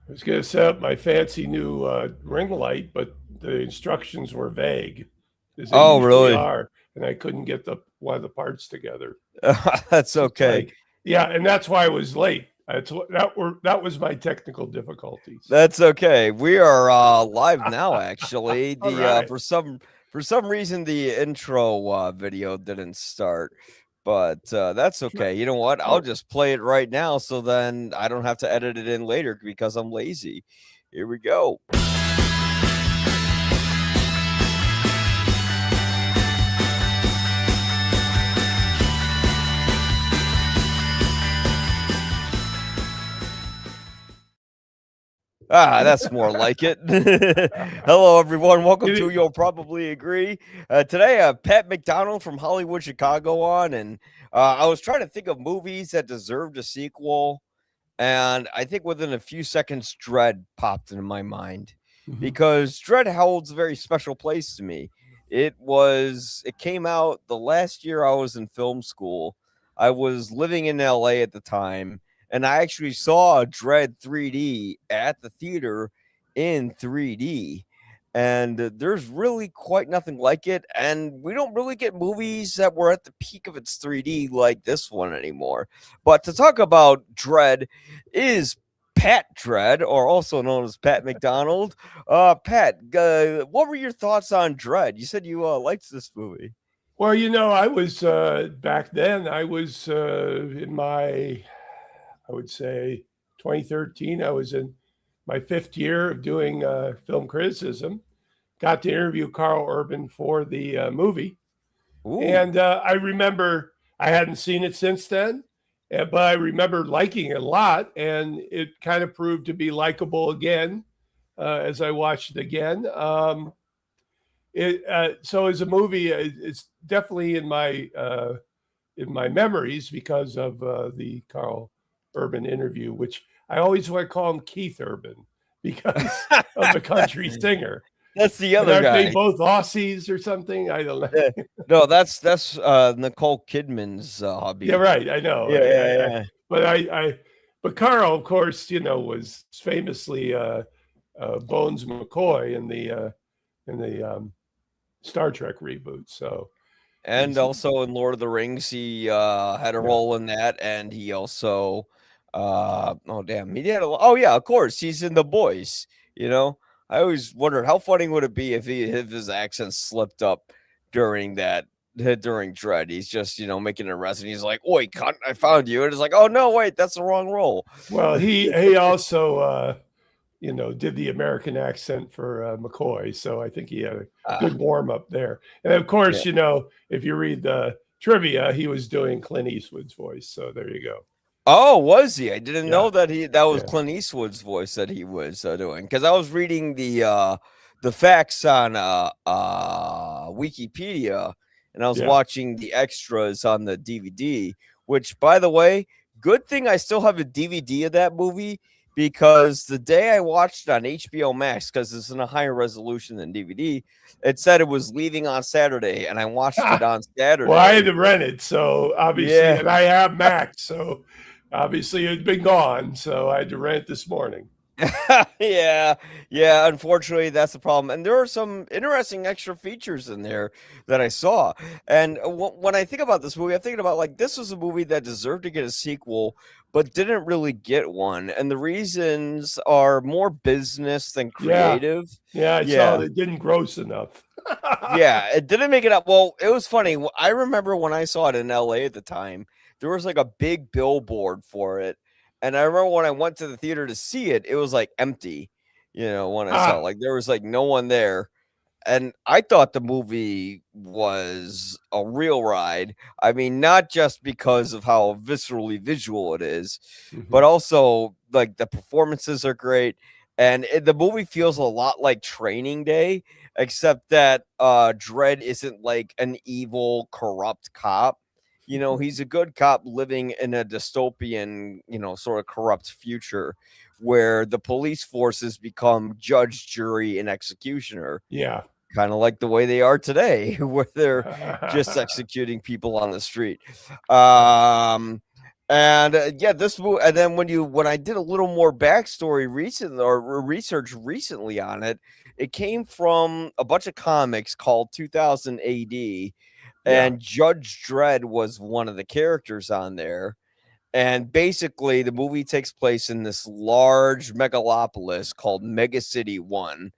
I was going to set up my fancy new ring light, but the instructions were vague, as they Oh, usually really? are, and I couldn't get the one of the parts together. That's It's okay. like, yeah, and that's why I was late. That was my technical difficulties. That's okay. We are live now. Actually, All the right. for some reason the intro video didn't start, but that's okay. You know what? I'll Oh, just play it right now, so then I don't have to edit it in later because I'm lazy. Here we go. Ah, that's more like it. Hello, everyone. Welcome to it, You'll Probably Agree. Today, Pat McDonald from Hollywood, Chicago on, and I was trying to think of movies that deserved a sequel, and I think within a few seconds, Dredd popped into my mind Mhm. because Dredd holds a very special place to me. It came out the last year I was in film school. I was living in LA at the time, and I actually saw Dread 3D at the theater in 3D. And there's really quite nothing like it. And we don't really get movies that were at the peak of its 3D like this one anymore. But to talk about Dread is Pat Dread, or also known as Pat McDonald. Pat, what were your thoughts on Dread? You said you liked this movie. Well, I was back then. I was in my, I would say, 2013. I was in my fifth year of doing film criticism. Got to interview Carl Urban for the movie. Ooh. And I remember I hadn't seen it since then, but I remember liking it a lot. And it kind of proved to be likable again as I watched it again. So as a movie, it's definitely in my memories because of the Carl Urban interview, which I always want to call him Keith Urban because of the country singer. That's the And other aren't they guy. both Aussies or something? I don't Yeah. know. No, that's Nicole Kidman's Yeah, hubby. right. I know. Yeah, yeah, yeah. But but Carl, of course, was famously Bones McCoy in the Star Trek reboot. So And he's also in Lord of the Rings, he had a yeah. role in that, and he also oh damn, he had oh yeah, of course, he's in The Boys. You know, I always wondered how funny would it be if his accent slipped up during that during Dread. He's just making an arrest, and he's like, "Oi, cunt, I found you," and it's like, "Oh no, wait, that's the wrong role." Well, he also did the American accent for McCoy, so I think he had a good Ah, warm up there. And of yeah. course, if you read the trivia, he was doing Clint Eastwood's voice. So there you go. Oh, was he? I didn't Yeah, know that was yeah, Clint Eastwood's voice that he was doing because I was reading the facts on Wikipedia, and I was yeah. watching the extras on the DVD. Which, by the way, good thing I still have a DVD of that movie because the day I watched it on HBO Max, because it's in a higher resolution than DVD, it said it was leaving on Saturday, and I watched it on Well, I had Saturday. to rent it, so obviously, Yeah. and I have Max, so obviously it'd been gone, so I had to rent it this morning. Yeah, yeah. Unfortunately, that's the problem. And there are some interesting extra features in there that I saw. And when I think about this movie, I'm thinking about like this was a movie that deserved to get a sequel, but didn't really get one. And the reasons are more business than Yeah, creative. yeah, I saw Yeah, it didn't gross enough. yeah. It didn't make it up. Well, it was funny. I remember when I saw it in LA at the time, there was like a big billboard for it. And I remember when I went to the theater to see it, it was like empty. When I saw it, Ah, like there was like no one there. And I thought the movie was a real ride. I mean, not just because of how viscerally visual it is, but mhm. also like the performances are great. And the movie feels a lot like Training Day, except that Dredd isn't like an evil, corrupt cop. He's a good cop living in a dystopian, sort of corrupt future where the police forces become judge, jury, and executioner, Yeah. kind of like the way they are today, where they're just executing people on the street. Um, And yeah, this movie. And then when I did a little more backstory recently or research recently on it, it came from a bunch of comics called 2000 AD, Yeah. and Judge Dredd was one of the characters on there. And basically, the movie takes place in this large megalopolis called Mega City One,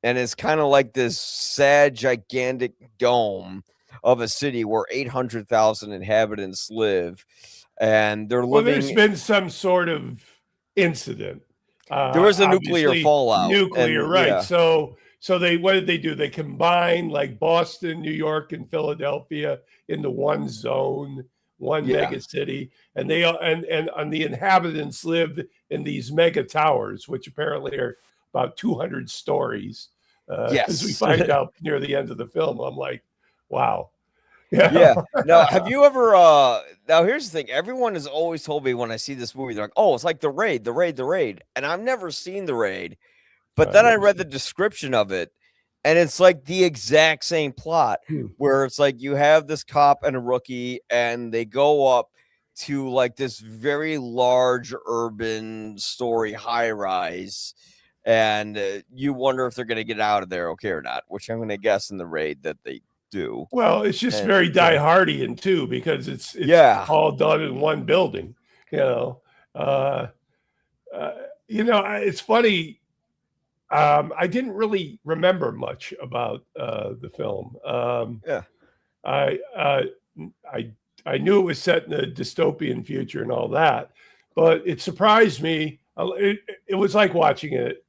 and it's kind of like this sad, gigantic dome of a city where 800,000 inhabitants live, and they're Well, there's living. been some sort of incident. There was a nuclear Obviously, fallout, nuclear, and right? yeah, So they what did they do? They combined like Boston, New York, and Philadelphia into one zone, one yeah, mega city, and they and the inhabitants lived in these mega towers, which apparently are about 200 stories. As we yes, find out near the end of the film, I'm like, wow, yeah. yeah. Now, have you ever? Now, here's the thing. Everyone has always told me when I see this movie, they're like, "Oh, it's like the Raid, the Raid, the Raid," and I've never seen the Raid. But I've then I never read the seen. description of it, and it's like the exact same plot Hmm. where it's like you have this cop and a rookie, and they go up to like this very large urban story high rise, and you wonder if they're going to get out of there okay or not, which I'm going to guess in the Raid that they do. Well, it's just And very yeah, die-hardian too, because it's yeah, all done in one building. You know, uh, uh, it's funny. I didn't really remember much about the film. yeah, I, uh, I I knew it was set in a dystopian future and all that, but it surprised me. It was like watching it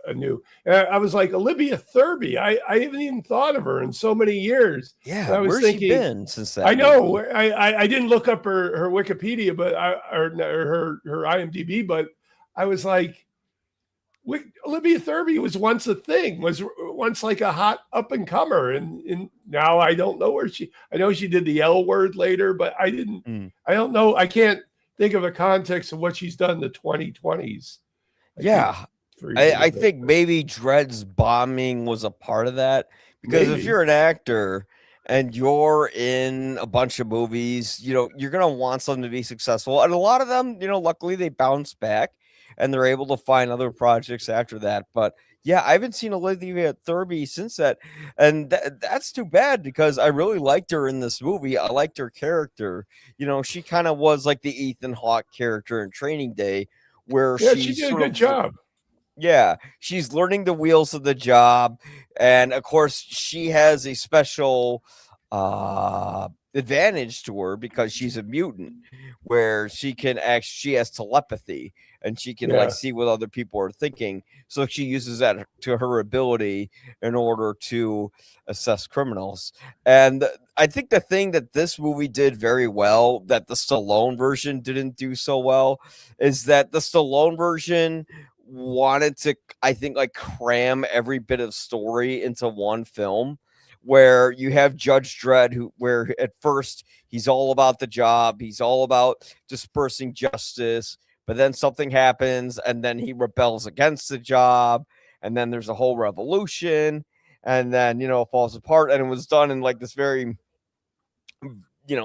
anew. I was like Olivia Thirby. I haven't even thought of her in so many years, and yeah. I was Where's she thinking, been since I that know. movie? I didn't look up her Wikipedia, but her IMDb, but I was like, Olivia Thirby was once a thing, was once like a hot up and comer, and now I don't know where she. I know she did the L Word later, but I didn't. Mm. I don't know. I can't think of a context of what she's done in the 2020s. I keep Yeah, forgetting I about think her. maybe Dredd's bombing was a part of that because if Maybe. you're an actor and you're in a bunch of movies, you're gonna want something to be successful, and a lot of them, luckily they bounce back and they're able to find other projects after that. But yeah, I haven't seen Olivia Thirby since that, and that's too bad because I really liked her in this movie. I liked her character. She kind of was like the Ethan Hawke character in Training Day, where Yeah, she she's did a sort good of job. yeah, she's learning the wheels of the job, and of course, she has a special advantage to her because she's a mutant, where she has telepathy and she can like Yeah. see what other people are thinking. So she uses that to her ability in order to assess criminals. And I think the thing that this movie did very well that the Stallone version didn't do so well is that the Stallone version wanted to, I think, like cram every bit of story into one film, where you have Judge Dredd, where at first he's all about the job, he's all about dispersing justice, but then something happens and then he rebels against the job, and then there's a whole revolution, and then it falls apart, and it was done in like this very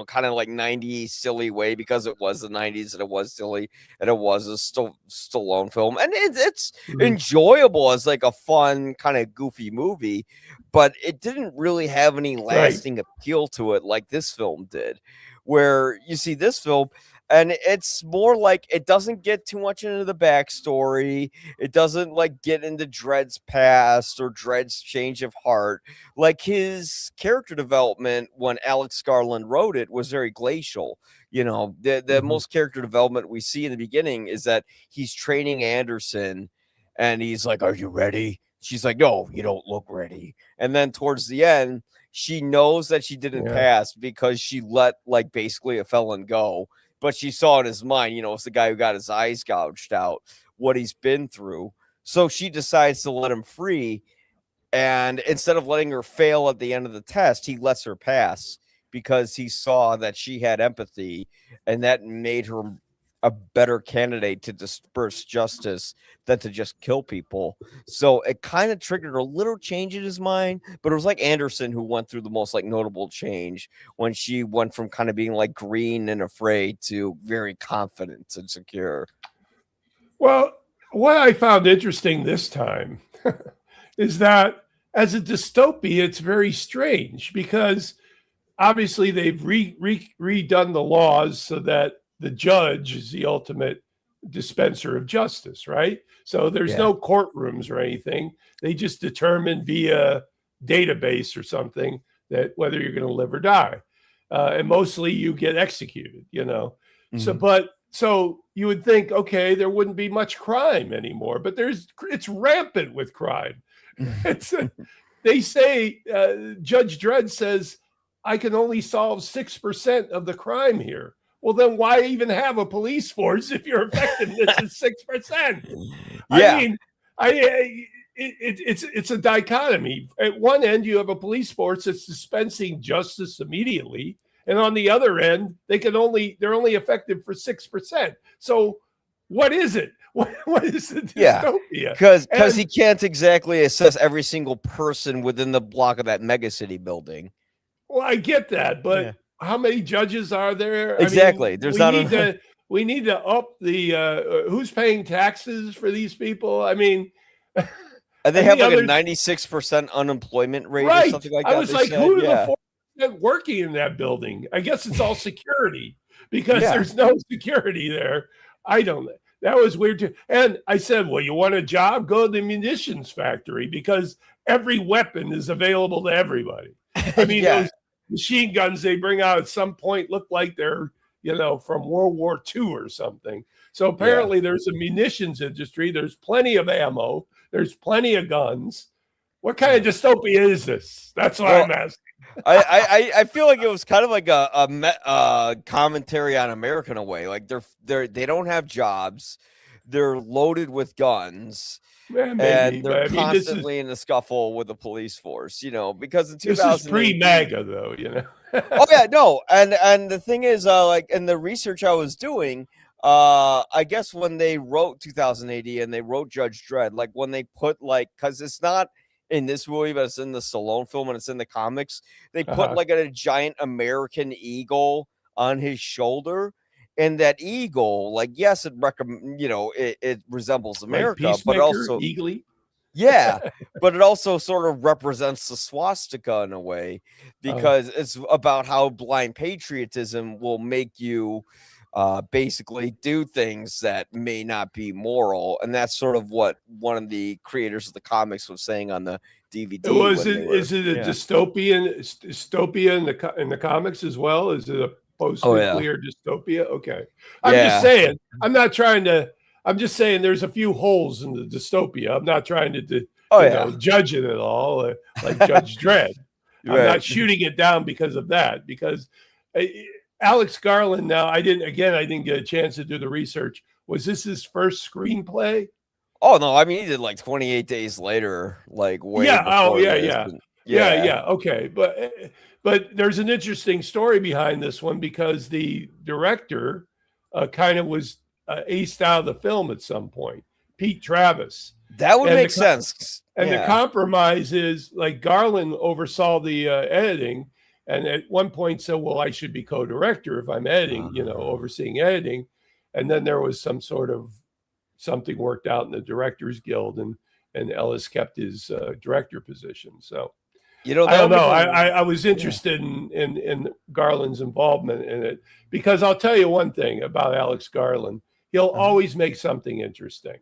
kind of like 90s silly way because it was the 90s and it was silly and it was a Stallone film, and it's Mhm. enjoyable as like a fun kind of goofy movie, but it didn't really have any Right. lasting appeal to it like this film did, where you see this film and it's more like it doesn't get too much into the backstory. It doesn't like get into Dredd's past or Dredd's change of heart. Like his character development when Alex Garland wrote it was very glacial. The Mhm. most character development we see in the beginning is that he's training Anderson and he's like, "Are you ready?" She's like, "No, you don't look ready." And then towards the end, she knows that she didn't Yeah. pass because she let like basically a felon go, but she saw in his mind, it's the guy who got his eyes gouged out, what he's been through. So she decides to let him free, and instead of letting her fail at the end of the test, he lets her pass because he saw that she had empathy, and that made her a better candidate to disperse justice than to just kill people. So it kind of triggered a little change in his mind, but it was like Anderson who went through the most like notable change when she went from kind of being like green and afraid to very confident and secure. Well, what I found interesting this time is that as a dystopia, it's very strange because obviously they've redone the laws so that the judge is the ultimate dispenser of justice, right? So there's no courtrooms or anything. They just determine via database or something that whether you're going to live or die. And mostly you get executed, you know. Mhm. So you would think, okay, there wouldn't be much crime anymore, but it's rampant with crime. It's they say Judge Dredd says I can only solve 6% of the crime here. Well, then why even have a police force if your effectiveness is 6%? I Yeah. mean, it's a dichotomy. At one end, you have a police force that's dispensing justice immediately, and on the other end, they're only effective for 6%. So, what is it? What is the dystopia? Because he can't exactly assess every single person within the block of that megacity building. Well, I get that, but how many judges are there? Exactly. I mean, There's not we need to up the who's paying taxes for these people. I mean, and they have like a 96% unemployment rate or something like that. I was like, who are the 4% working in that building? I guess it's all security because there's no security there. I don't know. That was weird too. And I said, well, you want a job? Go to the munitions factory because every weapon is available to everybody. I mean, those machine guns they bring out at some point look like they're, you know, from World War II or something. So apparently there's a munitions industry. There's plenty of ammo. There's plenty of guns. What kind of dystopia is this? That's what I'm asking. I feel like it was kind of like a commentary on America in a way. Like they don't have jobs. They're loaded with guns. Maybe, and they're constantly in the scuffle with the police force, you know, because in 2000 this is pre-MAGA though, you know. Oh yeah, no, and the thing is, like in the research I was doing, I guess when they wrote 2000 AD and they wrote Judge Dredd, like when they put like, because it's not in this movie, but it's in the Stallone film and it's in the comics, they put like a giant American eagle on his shoulder. And that eagle, like, yes, it resembles America, like but also eagly. But it also sort of represents the swastika in a way because it's about how blind patriotism will make you basically do things that may not be moral, and that's sort of what one of the creators of the comics was saying on the DVD. Is it a dystopia in the comics as well? Is it a post-nuclear dystopia? Okay. I'm just saying, I'm just saying there's a few holes in the dystopia. I'm not trying to judge it at all, like Judge Dredd. I'm not shooting it down because of that, because Alex Garland, now I didn't get a chance to do the research. Was this his first screenplay? Oh no, I mean he did like 28 Days Later, like way before okay, but there's an interesting story behind this one because the director kind of was aced out of the film at some point, Pete Travis. That would make sense. And the compromise is like Garland oversaw the editing, and at one point said, well, I should be co-director if I'm editing, overseeing editing. And then there was some sort of something worked out in the Directors Guild, and Ellis kept his director position. So I don't know. I was interested in Garland's involvement in it because I'll tell you one thing about Alex Garland. He'll always make something interesting.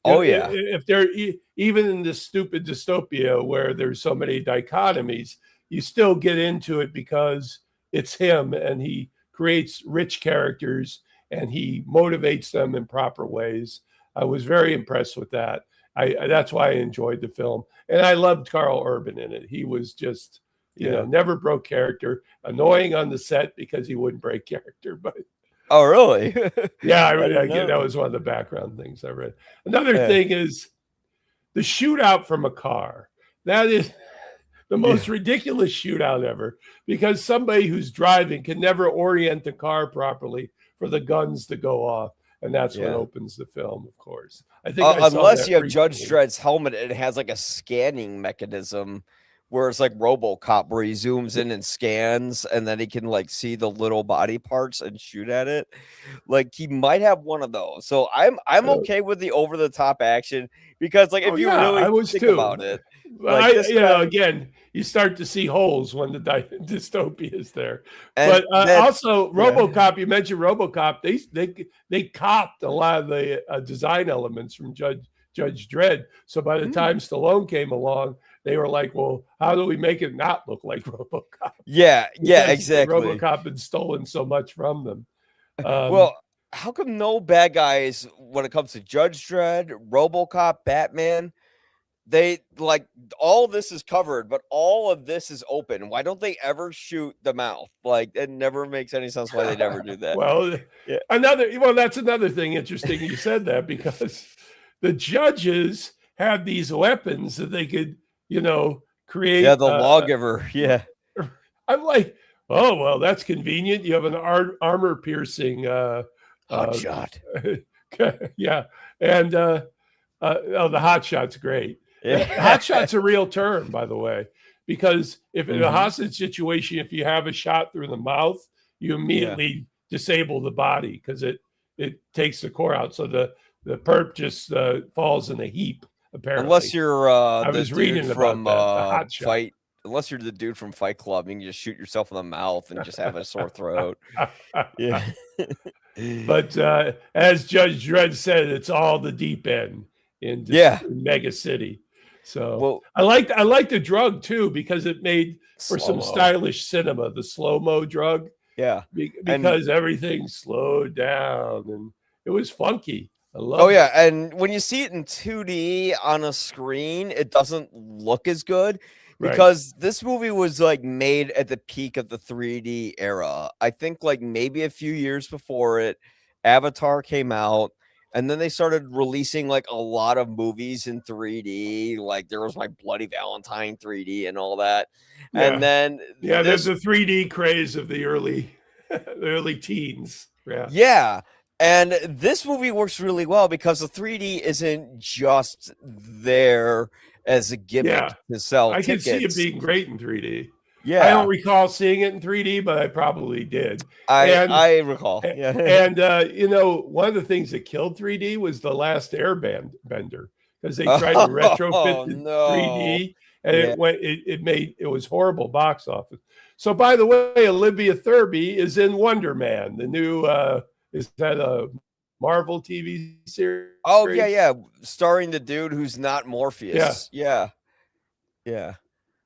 If they're even in this stupid dystopia where there's so many dichotomies, you still get into it because it's him and he creates rich characters and he motivates them in proper ways. I was very impressed with that. That's why I enjoyed the film. And I loved Carl Urban in it. He was just, never broke character, annoying on the set because he wouldn't break character. But oh, really? Yeah, that was one of the background things I read. Another thing is the shootout from a car. That is the most ridiculous shootout ever because somebody who's driving can never orient the car properly for the guns to go off. and that's what Yeah. opens the film, of course. I think I saw Unless that you have Judge recently. Dredd's helmet, and it has like a scanning mechanism where it's like RoboCop, where he zooms in and scans, and then he can like see the little body parts and shoot at it. Like he might have one of those. So I'm Uh, okay with the over the top action because like oh if you yeah, I really was think too. about it, Well, like this guy again, you start to see holes when the dystopia is there. and But that also, yeah. RoboCop. You mentioned RoboCop. They copped a lot of the design elements from Judge Dredd. So by the time Stallone came along, they were like, "Well, how do we make it not look like RoboCop?" Yeah, Because exactly. RoboCop had stolen so much from them. Well, how come no bad guys when it comes to Judge Dredd, RoboCop, Batman? They like all this is covered, but all of this is open. Why don't they ever shoot the mouth? Like it never makes any sense why they never do that. Well, Yeah. that's another thing interesting you said that, because the judges had these weapons that they could, create. Yeah, the lawgiver. Yeah. I'm like, oh well, that's convenient. You have an armor piercing. Hot shot. Yeah, and the hot shot's great. Yeah. Hot shot's a real term, by the way, because if in a Mhm. hostage situation, if you have a shot through the mouth, you immediately disable the body because it takes the core out. So the perp just falls in a heap. Apparently, Unless you're I the was dude reading from about that. The hot shot. Fight. Unless you're the dude from Fight Club, you can just shoot yourself in the mouth and just have a sore throat. Yeah. But as Judge Dredd said, it's all the deep end in Mega City. So Well, I like the drug too, because it made for some slow-mo. stylish cinema, the slow-mo drug. Yeah. Because everything slowed down and it was funky. I love Oh yeah, and when you see it in 2D on a screen, it doesn't look as good because this movie was like made at the peak of the 3D era. I think like maybe a few years before it, Avatar came out, and then they started releasing like a lot of movies in 3D. Like there was My Bloody Valentine 3D and all that. Yeah. And then there's the 3D craze of the early teens. Yeah. Yeah. And this movie works really well because the 3D isn't just there as a gimmick to sell I tickets. can see it being great in 3D. Yeah. I don't recall seeing it in 3D, but I probably did. I recall. Yeah. And one of the things that killed 3D was The Last Airbender, because they tried to retrofit the 3D, and it was horrible box office. So by the way, Olivia Thirlby is in Wonder Man, the new is that a Marvel TV series? Oh yeah, starring the dude who's not Morpheus. Yeah.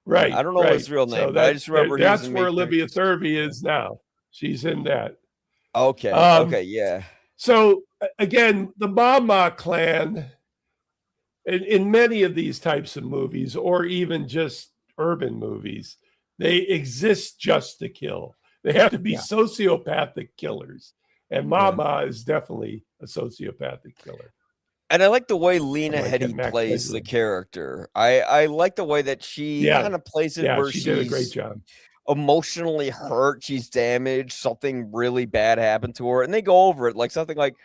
Right. I don't know his real name, So but I just remember that's where Olivia Thirlby is now. She's in that. Okay. Okay. Yeah. So again, the Mama clan, in many of these types of movies, or even just urban movies, they exist just to kill. They have to be sociopathic killers. And Mama is definitely a sociopathic killer. And I like the way Lena Headey plays the character. I like the way that she kind of plays it where she did a great job. Emotionally hurt, she's damaged, something really bad happened to her, and they go over it like something like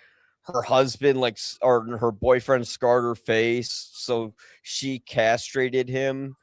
her husband or her boyfriend scarred her face, so she castrated him.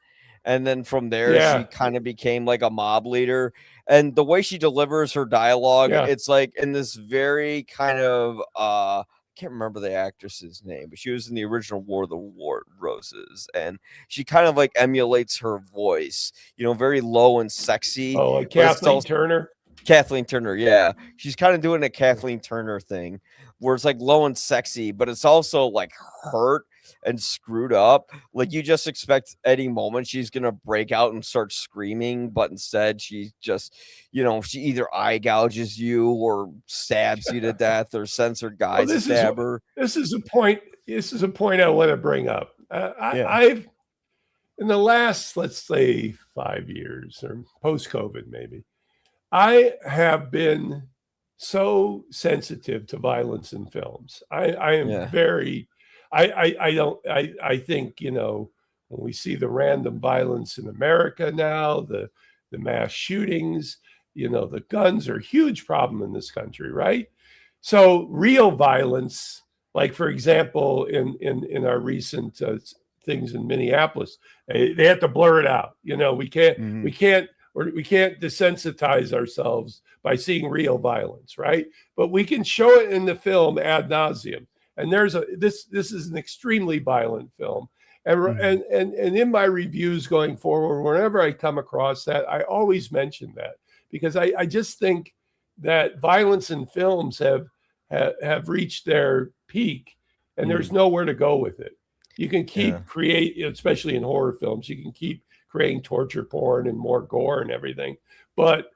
And then from there, she kind of became like a mob leader. And the way she delivers her dialogue, it's like in this very kind of I can't remember the actress's name, but she was in the original War of the Roses, and she kind of like emulates her voice, very low and sexy. Oh, like Kathleen Turner? Kathleen Turner, yeah. She's kind of doing a Kathleen Turner thing where it's like low and sexy, but it's also like hurt and screwed up. Like you just expect any moment she's gonna break out and start screaming, but instead she just, she either eye gouges you or stabs you to death or sends her guys to stab her. This is a point I want to bring up. I've in the last, let's say, 5 years or post-COVID maybe, I have been so sensitive to violence in films. I am very I think, when we see the random violence in America now, the mass shootings, the guns are a huge problem in this country, right? So real violence, like for example, in our recent things in Minneapolis, they have to blur it out. You know, Mhm. we can't desensitize ourselves by seeing real violence, right? But we can show it in the film ad nauseum. And this is an extremely violent film. Mhm. And in my reviews going forward, whenever I come across that, I always mention that because I just think that violence in films have reached their peak, and there's Mm. nowhere to go with it. You can Yeah. keep create, especially in horror films, you can keep creating torture porn and more gore and everything, but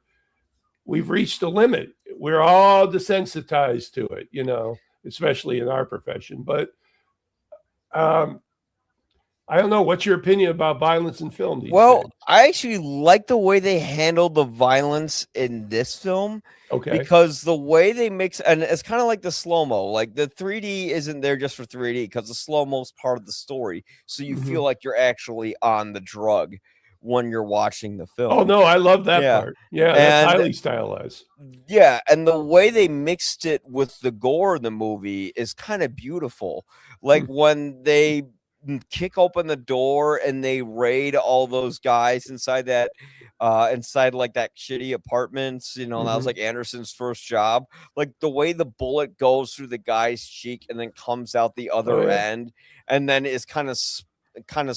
we've reached a limit. We're all desensitized to it, you know, especially in our profession. But um, I don't know. What's your opinion about violence in film these Well, days? I actually like the way they handled the violence in this film Okay. because the way they mix and it's kind of like the slow-mo. Like the 3D isn't there just for 3D because the slow-mo's part of the story. So you feel Mhm. like you're actually on the drug when you're watching the Oh film. no, I love that Yeah. part. Yeah, that's And highly stylized. yeah, and the way they mixed it with the gore in the movie is kind of beautiful. Like Hmm. when they kick open the door and they raid all those guys inside like that shitty apartments, you know, that was Hmm. like Anderson's first job. Like the way the bullet goes through the guy's cheek and then comes out the Oh other yeah. end and then is kind of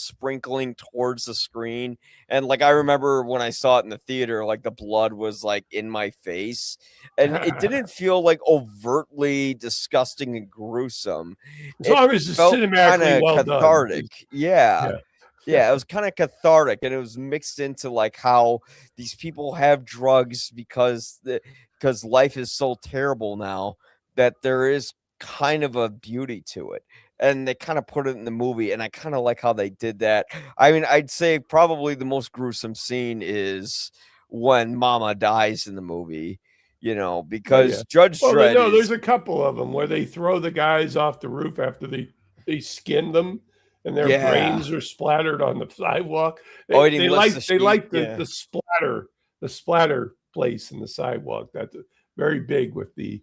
sprinkling towards the screen. And like I remember when I saw it in the theater, like the blood was like in my face, and it didn't feel like overtly disgusting and gruesome. As It long as it's felt kind cinematically of well done. cathartic. Yeah. Yeah. Yeah, it was kind of cathartic and it was mixed into like how these people have drugs because life is so terrible now that there is kind of a beauty to it. And they kind of put it in the movie and I kind of like how they did that. I mean, I'd say probably the most gruesome scene is when Mama dies in the movie, you know, Oh yeah. because Judge Well, Dredd no, is there's a couple of them where they throw the guys off the roof after they skin them, and their yeah. brains are splattered on the sidewalk. Oh, and he lifts the They sheet. like Yeah. the splatter place in the sidewalk. That's very big with the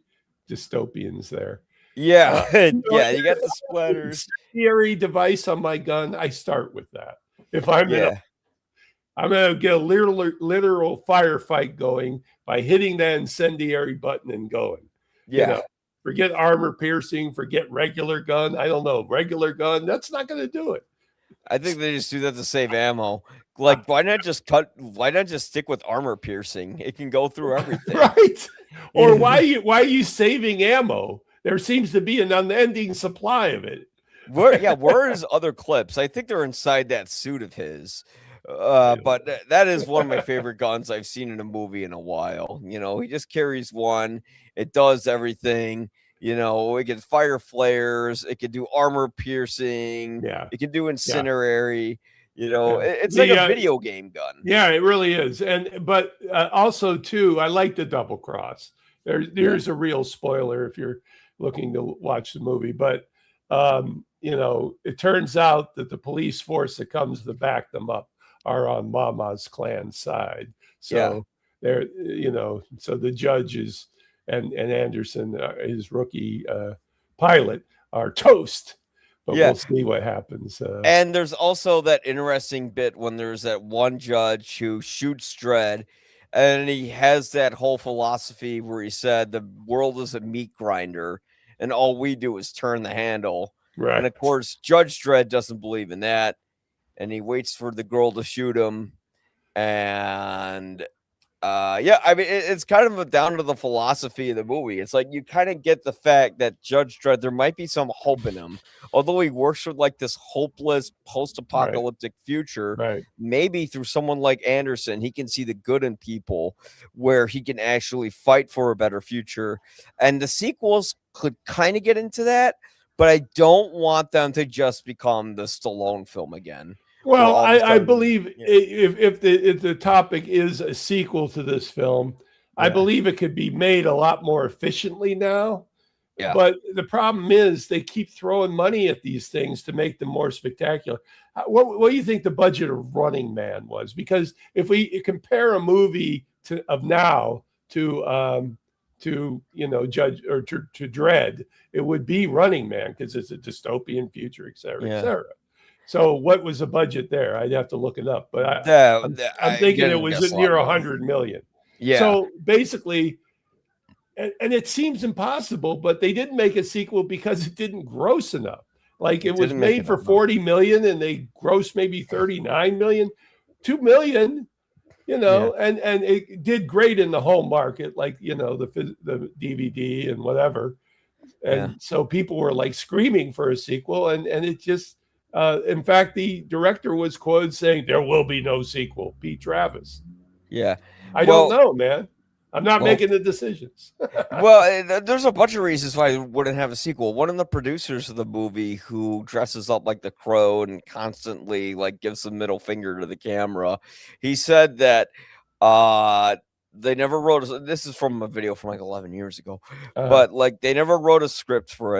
dystopians there. Yeah. Uh, you know, Yeah, you got the splatters. incendiary device on my gun. I start with that. If Yeah. I'm gonna get a literal firefight going by hitting that incendiary button and going. You Yeah. know, forget armor piercing, forget regular gun. I don't know, regular gun. That's not gonna do it. I think they just do that to save ammo. Like, why not just stick with armor piercing? It can go through everything. Right? Or Yeah. why are you saving ammo? There seems to be an unending supply of it. Where is other clips? I think they're inside that suit of his. I But that is one of my favorite guns I've seen in a movie in a while. You know, he just carries one. It does everything. You know, it can fire flares. It can do armor piercing. yeah, It can do yeah, incinerary. You know, yeah. it's like a video game gun. Yeah, it really is. And but also too, I like the double cross. Yeah, There's a real spoiler if you're looking to watch the movie. But you know, it turns out that the police force that comes to back them up are on Mama's clan side. yeah, So they're you know, so the judges and Anderson, his rookie pilot, are toast. But yeah. we'll see what happens. And there's also that interesting bit when there's that one judge who shoots Dredd, and he has that whole philosophy where he said the world is a meat grinder, and all we do is turn the handle. And of Right. course, Judge Dredd doesn't believe in that, and he waits for the girl to shoot him. And yeah, I mean, it's kind of down to the philosophy of the movie. It's like you kind of get the fact that Judge Dredd, there might be some hope in him, although he works with like this hopeless Right. post-apocalyptic future. Right. Maybe through someone like Anderson, he can see the good in people, where he can actually fight for a better future. And the sequels could kind of get into that, but I don't want them to just become the Stallone film again, where Well, all of a I sudden, believe yeah, if the topic is a sequel to this film, I yeah, believe it could be made a lot more efficiently now. yeah, But the problem is they keep throwing money at these things to make them more spectacular. What do you think the budget of Running Man was? Because if we compare a movie of now to Judge or to Dredd, it would be Running Man because it's a dystopian future, et cetera, et Yeah. cetera. So what was the budget there? I'd have to look it up, but I'm I thinking it didn't was guess a near lot more. 100 million. Yeah. So basically, and it seems impossible, but they didn't make a sequel because it didn't gross enough. Like it was didn't make made for enough, no. 40 million and they grossed maybe 39 million, 2 million, and it did great in the home market, like, the DVD and whatever. And so people were like screaming for a sequel, and it just, in fact, the director was quoted saying, "There will be no sequel." Pete Travis. Yeah. I don't know, man. I'm not making the decisions. Well, there's a bunch of reasons why I wouldn't have a sequel. One of the producers of the movie, who dresses up like the Crow and constantly like gives the middle finger to the camera, he said that they never wrote this is from a video from like 11 years ago, but like they never wrote a script for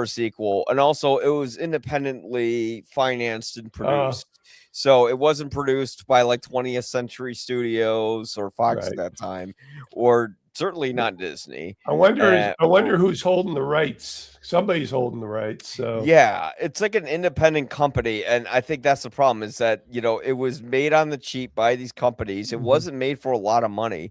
a sequel, and also it was independently financed and produced. So it wasn't produced by like 20th Century Studios or Fox at that time, or certainly not Disney. I wonder who's holding the rights. Somebody's holding the rights. So yeah, it's like an independent company, and I think that's the problem, is that it was made on the cheap by these companies. It wasn't made for a lot of money,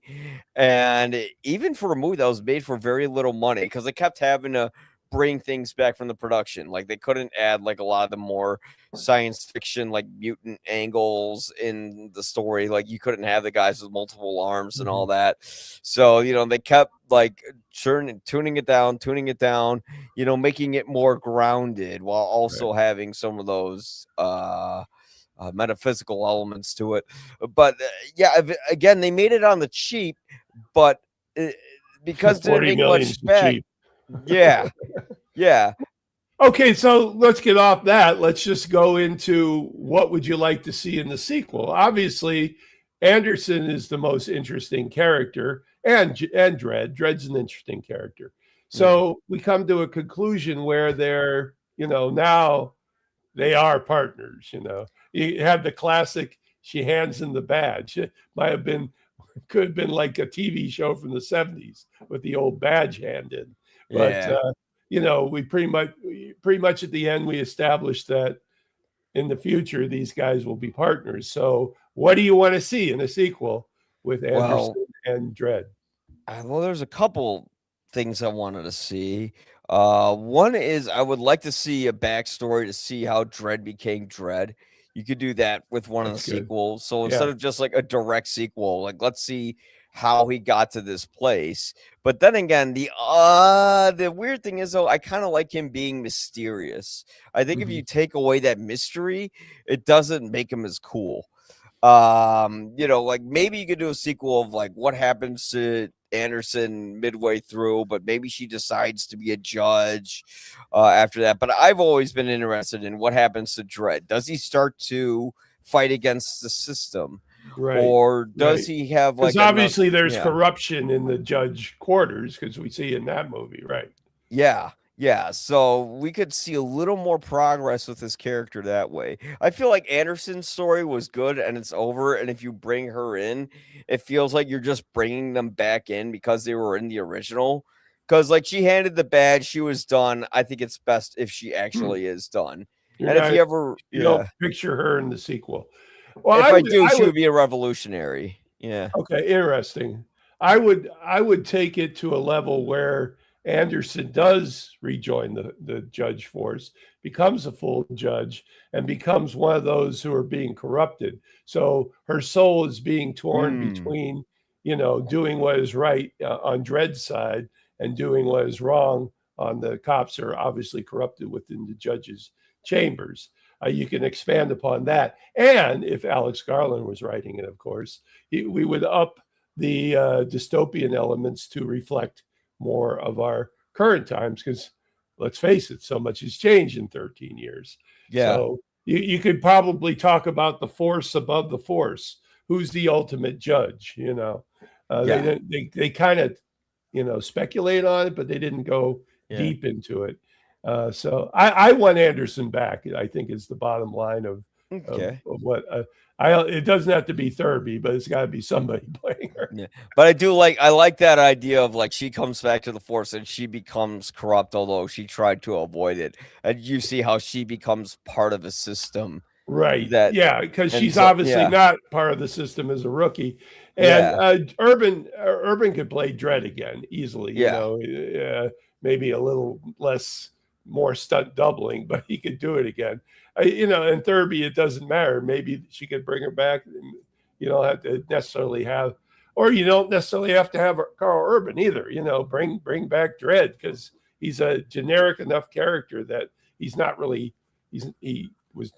and even for a movie that was made for very little money, because they kept having to bring things back from the production. Like they couldn't add like a lot of the more science fiction, like mutant angles in the story. Like you couldn't have the guys with multiple arms and all that. So, they kept like tuning it down, making it more grounded while also having some of those metaphysical elements to it. But again, they made it on the cheap, but because it didn't make much back. Cheap. Yeah. Yeah. Okay, so let's get off that. Let's just go into what would you like to see in the sequel. Obviously, Anderson is the most interesting character, and Dredd. Dredd's an interesting character. So we come to a conclusion where they're, now they are partners. You have the classic, she hands in the badge. It could have been like a TV show from the 70s with the old badge handed. But we pretty much at the end, we established that in the future, these guys will be partners. So what do you want to see in a sequel with Anderson and Dredd? Well, there's a couple things I wanted to see. One is I would like to see a backstory to see how Dredd became Dredd. You could do that with one of the sequels. So instead of just like a direct sequel, like let's see how he got to this place. But then again, the weird thing is, though, I kind of like him being mysterious. I think if you take away that mystery, it doesn't make him as cool. Like maybe you could do a sequel of like what happens to Anderson midway through, but maybe she decides to be a judge after that. But I've always been interested in what happens to Dredd. Does he start to fight against the system? Right. Or does he have like, because obviously there's corruption in the judge quarters, because we see in that movie, right? Yeah, so we could see a little more progress with this character that way. I feel like Anderson's story was good and it's over, and if you bring her in, it feels like you're just bringing them back in because they were in the original. Because like she handed the badge, she was done. I think it's best if she actually is done. If you ever don't picture her in the sequel. Well, if I do, she would be a revolutionary. Yeah. Okay, interesting. I would take it to a level where Anderson does rejoin the judge force, becomes a full judge, and becomes one of those who are being corrupted. So her soul is being torn between, doing what is right on Dredd's side and doing what is wrong on the cops who are obviously corrupted within the judge's chambers. You can expand upon that. And if Alex Garland was writing it, of course, we would up the dystopian elements to reflect more of our current times, because let's face it, so much has changed in 13 years. Yeah. So you could probably talk about the force above the force. Who's the ultimate judge? They kind of speculate on it, but they didn't go deep into it. So I want Anderson back, I think, is the bottom line of Okay. of what it doesn't have to be Thurby, but it's got to be somebody playing her. Yeah. But I like that idea of like she comes back to the Force and she becomes corrupt, although she tried to avoid it. And you see how she becomes part of a system Right. that Yeah, because she's ends up, obviously not part of the system as a rookie. And yeah, Urban could play Dredd again easily. yeah. Maybe a little more stunt doubling, but he could do it again. And Thurby, it doesn't matter. Maybe she could bring her back. And you don't have to necessarily have, or you don't necessarily have to have Carl Urban either. Bring back Dredd, because he's a generic enough character that he's not really. He was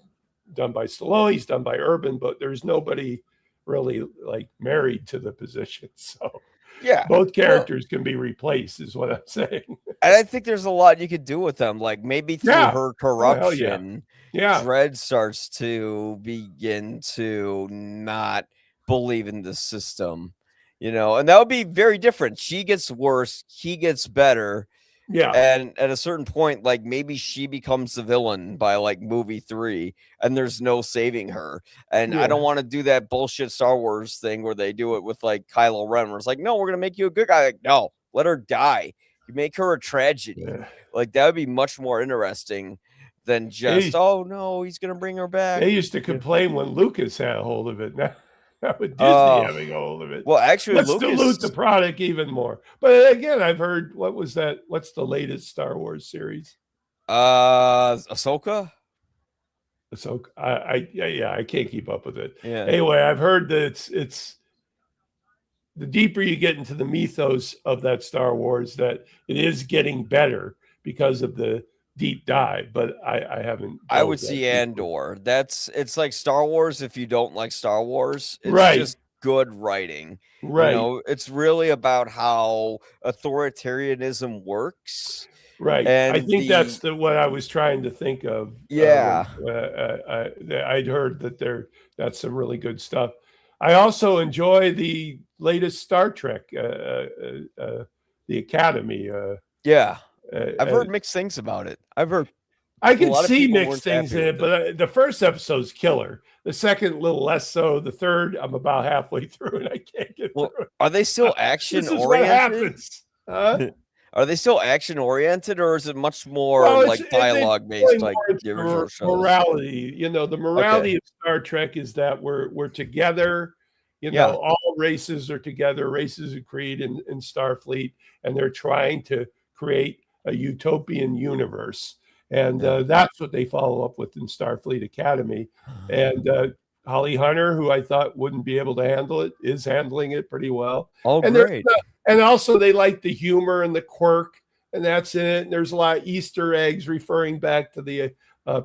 done by Stallone, he's done by Urban, but there's nobody really like married to the position. So Yeah. both characters can be replaced, is what I'm saying. And I think there's a lot you could do with them. Like maybe through her corruption, Dredd starts to begin to not believe in the system, and that would be very different. She gets worse, he gets better. Yeah. And at a certain point, like maybe she becomes the villain by like movie 3 and there's no saving her. And I don't want to do that bullshit Star Wars thing where they do it with like Kylo Ren, where it's like, no, we're going to make you a good guy. Like, no, let her die. You make her a tragedy. Like that would be much more interesting than just, oh no, he's going to bring her back. They used to complain when Lucas had a hold of it. Now with Disney having a hold of it. Well, actually, let's dilute the product even more. But again, I've heard, what was that? What's the latest Star Wars series? Ahsoka. I can't keep up with it. Yeah. Anyway, I've heard that it's the deeper you get into the mythos of that Star Wars, that it is getting better because of the deep dive, but I haven't. I would see Andor. It's like Star Wars. If you don't like Star Wars, it's just good writing. Right. It's really about how authoritarianism works. Right. And I think that's what I was trying to think of. Yeah. I'd heard that that's some really good stuff. I also enjoy the latest Star Trek, the Academy. Yeah. I've heard mixed things about it. I can see mixed things in it, but the first episode's killer. The second, a little less so. The third, I'm about halfway through, and I can't get through it. Are they still action oriented? What happens? Huh? Are they still action oriented, or is it much more like dialogue based, like the original shows? Morality, the morality of Star Trek is that we're together. All races are together. Races are created in Starfleet, and they're trying to create a utopian universe. And that's what they follow up with in Starfleet Academy. And Holly Hunter, who I thought wouldn't be able to handle it, is handling it pretty well. Oh, and great. And also they like the humor and the quirk, and that's in it. And there's a lot of Easter eggs referring back to the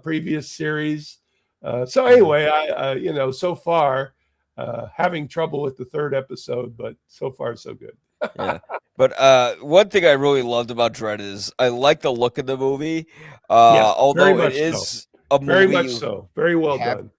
previous series. So anyway, I so far, having trouble with the third episode, but so far so good. Yeah. But one thing I really loved about Dredd is I like the look of the movie. Although it is a movie very much so, very well done.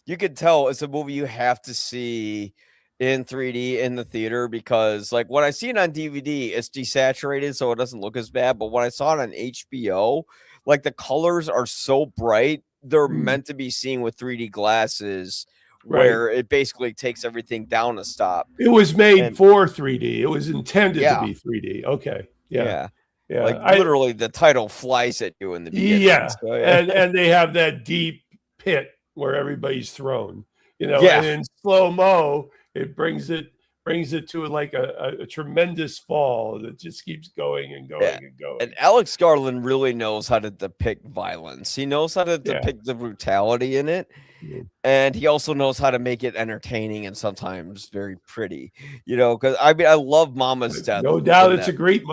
You can tell it's a movie you have to see in 3D in the theater, because like when I see it on DVD, it's desaturated, so it doesn't look as bad. But when I saw it on HBO, like the colors are so bright, they're meant to be seen with 3D glasses. Where it basically takes everything down a stop. It was made for 3D. It was intended to be 3D. Okay. Yeah. Like literally the title flies at you in the beginning. Yeah. So, and they have that deep pit where everybody's thrown, and in slow-mo, it brings it to like a tremendous fall that just keeps going and going and going. And Alex Garland really knows how to depict violence. He knows how to depict the brutality in it. And he also knows how to make it entertaining and sometimes very pretty, because I love Mama's death. No doubt it's a great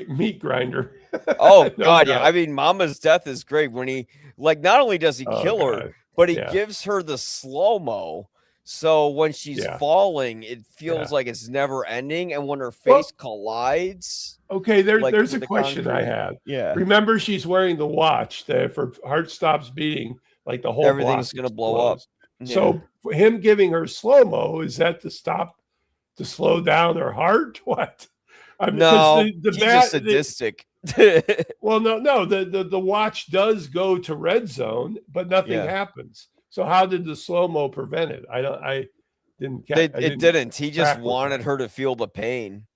meat grinder. Oh, God, yeah. I mean, Mama's death is great when he, like, not only does he kill her, but he gives her the slow-mo. So when she's falling, it feels like it's never ending. And when her face collides. Okay, there's a question I have. Yeah. Remember, she's wearing the watch that if her heart stops beating, like the whole everything's going to blow up. Yeah. So for him giving her slow-mo, is that to slow down her heart? What? No, he's just sadistic. Well, no. The watch does go to red zone, but nothing happens. So how did the slow-mo prevent it? I didn't They I it didn't didn't. He just track with wanted that. her to feel the pain.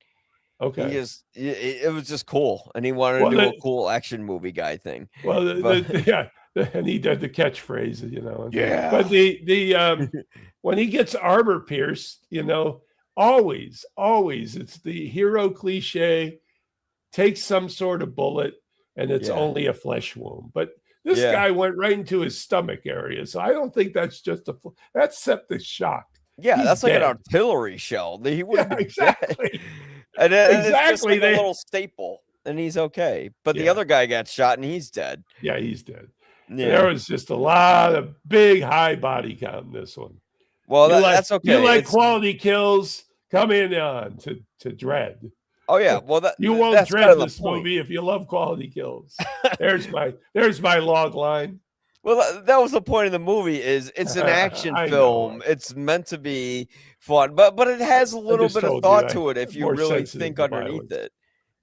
He Okay. just it was just cool, and he wanted to Well, do a the cool action movie guy thing. well But yeah, and he did the catchphrase, you know. But yeah, the when he gets armor pierced, you know, always it's the hero cliche, takes some sort of bullet, and it's yeah, only a flesh wound. But this yeah, guy went right into his stomach area, so I don't think that's just that's septic shock. yeah. He's That's like an dead. artillery shell. He would Yeah, have been dead, exactly. and it's just Exactly. like a little staple, and he's okay. But the Yeah, other guy got shot, and he's dead. yeah, he's dead. And there Yeah. was just a lot of big high body count in this one. Well, You like that's you okay. like It's quality kills? Come in on to Dredd. oh yeah. Well, You won't that's kind dread of the this point. movie if you love quality kills. There's my log line. Well, that was the point of the movie. Is it's an action I know. film. It's meant to be fun, but it has a I little just bit of told you thought I'm to it if you more really sensitive think to underneath violence. it.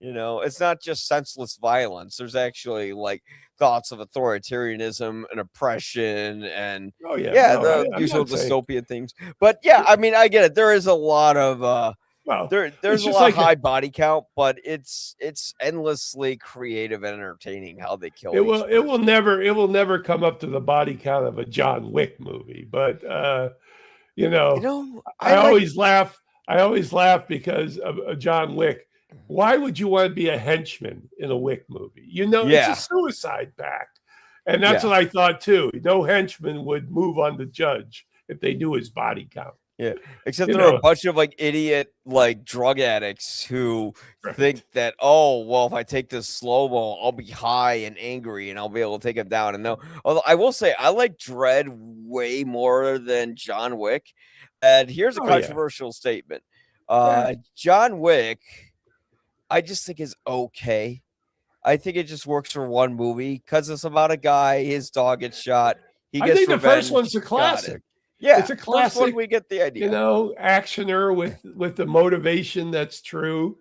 You know, it's not just senseless violence. There's actually like thoughts of authoritarianism and oppression and Oh yeah, yeah, no, the I'm usual not saying. dystopian themes. But yeah, I mean, I get it. There is a lot of Well, there's it's a just lot of like high body count, but it's endlessly creative and entertaining how they it kill each will it person. will never come up to the body count of a John Wick movie. But you You know, know, I I like always laugh. I always laugh because of John Wick. Why would you want to be a henchman in a Wick movie? You know, it's a yeah, suicide pact. And that's yeah. what I thought too. No henchman would move on the judge if they knew his body count. Yeah, except You there are a know, bunch of like idiot like drug addicts who think right. that oh well if I take this slow mo I'll be high and angry and I'll be able to take him down and no. Although I will say I like Dredd way more than John Wick, and here's a Oh yeah. controversial statement. Yeah. John Wick, I just think is okay. I think it just works for one movie because it's about a guy, his dog gets shot, he I gets think the first revenge. one's a Got it. classic. Yeah, It's a first one classic, we get the you idea. know, actioner with the motivation that's true.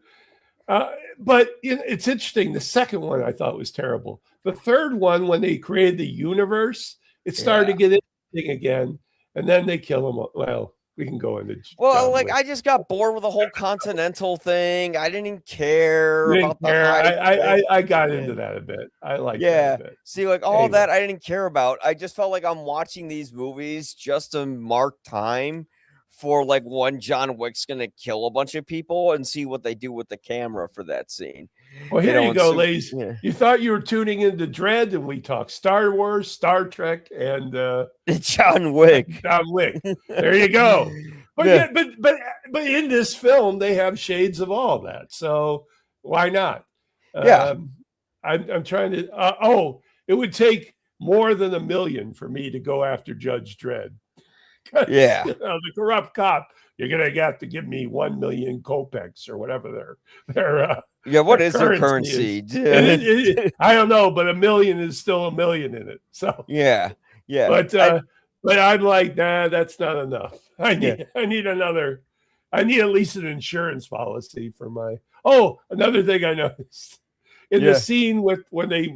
But it's interesting. The second one I thought was terrible. The third one, when they created the universe, it started to Yeah. get interesting again. And then they kill him. Well, we can go into Well, John like Wick. I just got bored with the whole Continental thing. I didn't even care You didn't about the care. high I got into pitch. that a bit. I like that a Yeah. bit. See, like all Anyway, that I didn't care about. I just felt like I'm watching these movies just to mark time for like when John Wick's gonna kill a bunch of people and see what they do with the camera for that scene. well, You here know, you and go, so ladies. yeah. You thought you were tuning into Dredd, and we talk Star Wars, Star Trek, and John Wick. John Wick. There you go. But Yeah. yeah, but in this film they have shades of all that. So why not? Yeah. I'm trying to. Oh, it would take more than $1 million for me to go after Judge Dredd. 'Cause, Yeah. you know, the corrupt cop. You're gonna have to give me 1 million kopecks or whatever their Yeah. What their is their currency currency? is. I don't know, but $1 million is still $1 million in it. So Yeah. Yeah. but I'm like, nah, that's not enough. I Yeah. need another. I need at least an insurance policy for my. Oh, another thing I noticed in the Yeah. scene with when they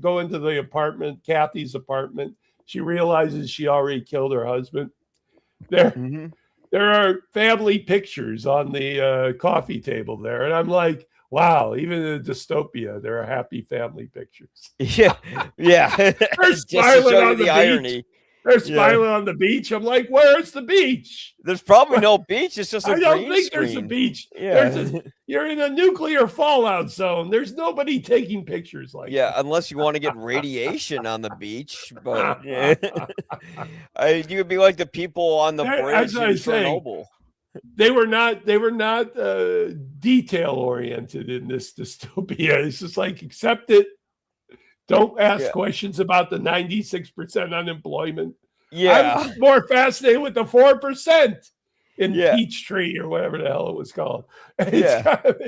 go into the apartment, Kathy's apartment, she realizes she already killed her husband. There, Mhm. there are family pictures on the coffee table there, and I'm like, wow, even in a dystopia, there are happy family pictures. Yeah, yeah. They're Just to smiling show you on the the irony. beach. They're Yeah. smiling on the beach. I'm like, where's the beach? There's probably no beach. It's just a I don't green think there's a screen. beach. Yeah. You're in a nuclear fallout zone. There's nobody taking pictures like Yeah, unless you want to get radiation on the beach, but yeah. You would be like the people on the bridge As I in was saying, Chernobyl. they were not detail oriented in this dystopia. It's just like accept it. Don't ask Yeah. questions about the 96% unemployment. Yeah. I'm more fascinated with the 4% in Yeah. Peachtree or whatever the hell it was called. Yeah. Kind of,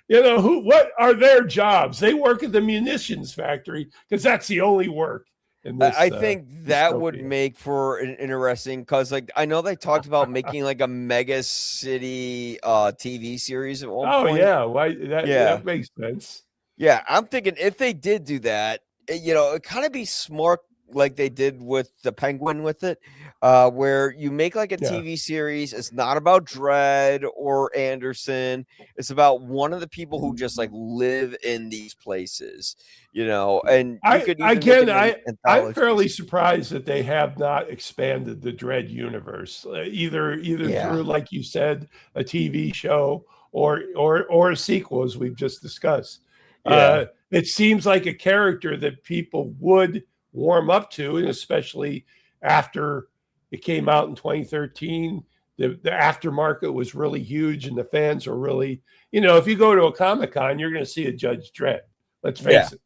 you know, what are their jobs? They work at the munitions factory because that's the only work in this. I think that would dystopia. make for an interesting because like I know they talked about making like a mega city TV series at one Oh point. yeah, why Yeah. that makes sense. Yeah, I'm thinking if they did do that, you know, it kind of be smart like they did with the Penguin with it, where you make like a Yeah. TV series. It's not about Dredd or Anderson. It's about one of the people who just like live in these places, and you could even make an I'm anthology. fairly surprised that they have not expanded the Dredd universe, either Yeah. through, like you said, a TV show or a sequel, as we've just discussed. Yeah. It seems like a character that people would warm up to, and especially after it came out in 2013. The aftermarket was really huge, and the fans are really, if you go to a Comic-Con, you're going to see a Judge Dredd. Let's face it.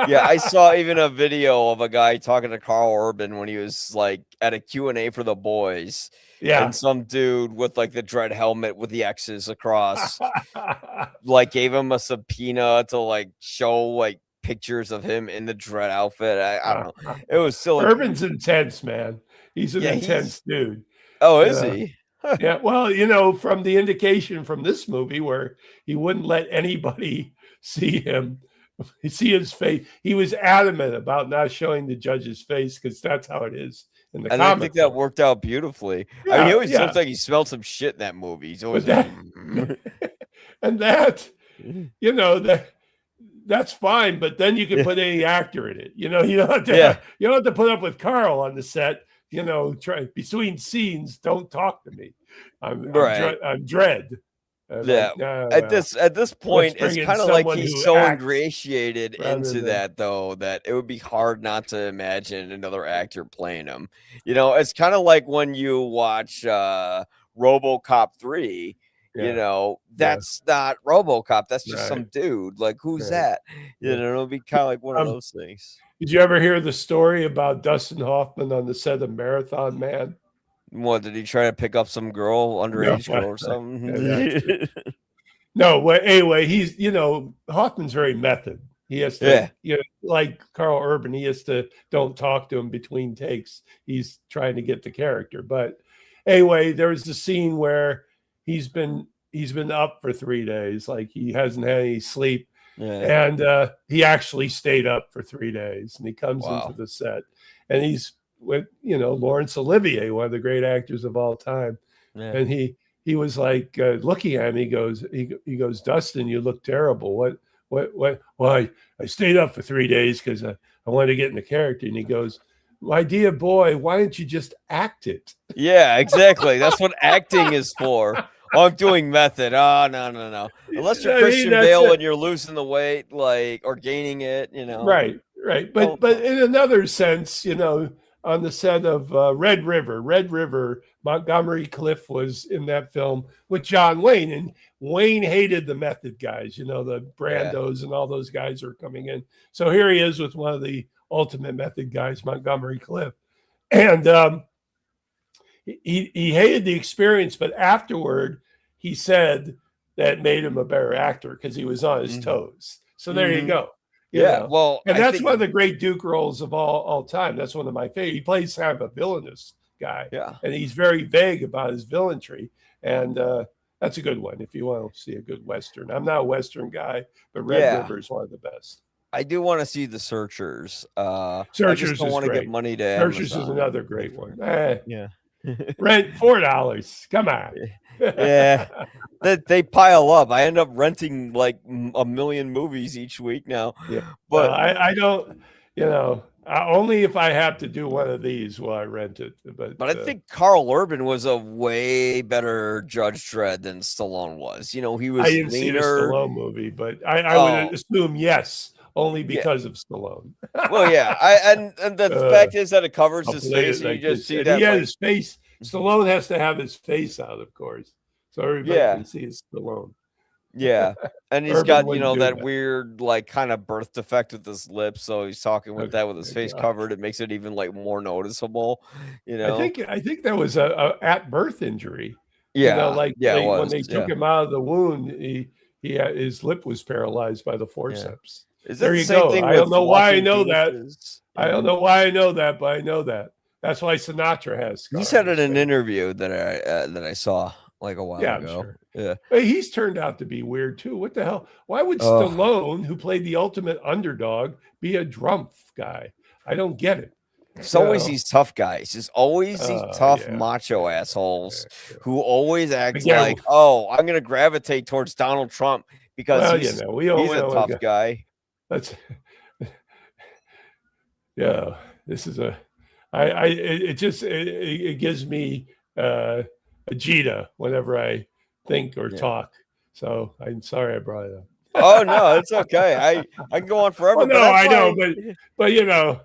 Yeah, I saw even a video of a guy talking to Carl Urban when he was like at a Q&A for the boys. Yeah. And some dude with like the Dredd helmet with the X's across like gave him a subpoena to like show like pictures of him in the Dredd outfit. I don't know. It was silly. Urban's intense, man. He's an intense dude. Oh, is he? Yeah. Well, from the indication from this movie where he wouldn't let anybody see his face. He was adamant about not showing the judge's face because that's how it is in the comic. I think that worked out beautifully. Yeah, I mean, he always looks like he smelled some shit in that movie. He's always and that's fine, but then you can put any actor in it. You don't have to put up with Carl on the set. Try between scenes. Don't talk to me. I'm Dredd. At this point, it's kind of like he's so ingratiated into that, though, that it would be hard not to imagine another actor playing him. It's kind of like when you watch RoboCop 3. That's not RoboCop. That's just some dude. Like, who's that? It'll be kind of like one of those things. Did you ever hear the story about Dustin Hoffman on the set of Marathon Man? What, did he try to pick up some girl, underage girl or something? No, anyway, he's, Hoffman's very method. He has to, like Carl Urban, he has to don't talk to him between takes. He's trying to get the character. But anyway, there's the scene where he's been up for 3 days. Like he hasn't had any sleep. Yeah. And he actually stayed up for 3 days, and he comes into the set, and he's with Laurence Olivier, one of the great actors of all time, and he was like looking at him. He goes, Dustin, you look terrible. What? Why? I stayed up for 3 days because I wanted to get in the character. And he goes, my dear boy, why don't you just act it? Yeah, exactly. That's what acting is for. Oh, I'm doing method. Oh, no. Unless you're Christian Bale and you're losing the weight, or gaining it, Right. But in another sense, on the set of Red River, Montgomery Clift was in that film with John Wayne, and Wayne hated the method guys. The Brandos and all those guys are coming in. So here he is with one of the ultimate method guys, Montgomery Clift, and he hated the experience, but afterward he said that made him a better actor because he was on his toes. So there you go. Well, and that's one of the great Duke roles of all time. That's one of my favorite. He plays kind of a villainous guy, and he's very vague about his villainry, and that's a good one if you want to see a good Western. I'm not a Western guy, but Red River is one of the best. I do want to see The Searchers. Searchers I just don't want to get money to Searchers Amazon. Is another great one. Rent $4. Come on. They pile up. I end up renting like a million movies each week now. But I don't, only if I have to do one of these will I rent it. But I think Carl Urban was a way better Judge Dredd than Stallone was. He was I didn't see the Stallone movie, but I would assume yes. Only because of Stallone. Well, yeah. And the fact is that it covers his face, and you just see that. He had his face. Stallone has to have his face out, of course, so everybody can see his Stallone. Yeah, and he's got that weird kind of birth defect with his lips, so he's talking with that with his face covered. It makes it even more noticeable. I think that was a at birth injury. Yeah, when they took him out of the wound, his lip was paralyzed by the forceps. There you go. I don't know why I know that. I don't know why I know that, but I know that. That's why Sinatra has scars. He said it in an interview that I saw a while ago. I'm sure. Yeah, but he's turned out to be weird too. What the hell? Why would Stallone, who played the ultimate underdog, be a Drumpf guy? I don't get it. It's You always know, these tough guys. It's always these tough yeah, macho yeah, assholes yeah. who always act Again, like, "Oh, I'm gonna gravitate towards Donald Trump because well, you know, he's we a don't tough go. guy." That's yeah. This is a. It just it gives me a Jita whenever I think or Yeah. talk. So I'm sorry I brought it Oh no, up. it's okay. I can go on forever, Well, but no, that's I know, why but you know,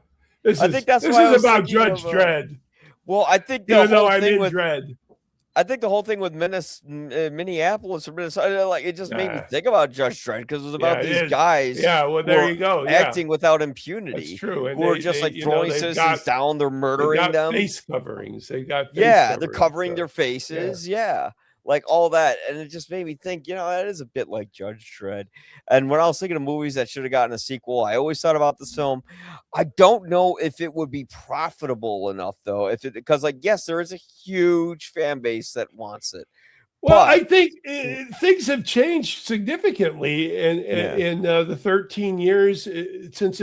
I think that's this why I is was about thinking Judge of Dredd. well, I think the Even though whole I'm thing in with Dredd. I think the whole thing with Minneapolis or Minnesota, like it just made me think about Judge Dredd because it was Yeah, about it these is. guys Yeah, well, who there are you go. Yeah, acting without that's impunity, true. And who are just they like you know throwing citizens down, they're they've murdering got them. face coverings. They got face Yeah, they're coverings. covering So their yeah. faces. Yeah. Like all that. And it just made me think, that is a bit like Judge Dredd. And when I was thinking of movies that should have gotten a sequel, I always thought about this film. I don't know if it would be profitable enough though. Because like yes, there is a huge fan base that wants it. Well, But I think things have changed significantly yeah, in the 13 years since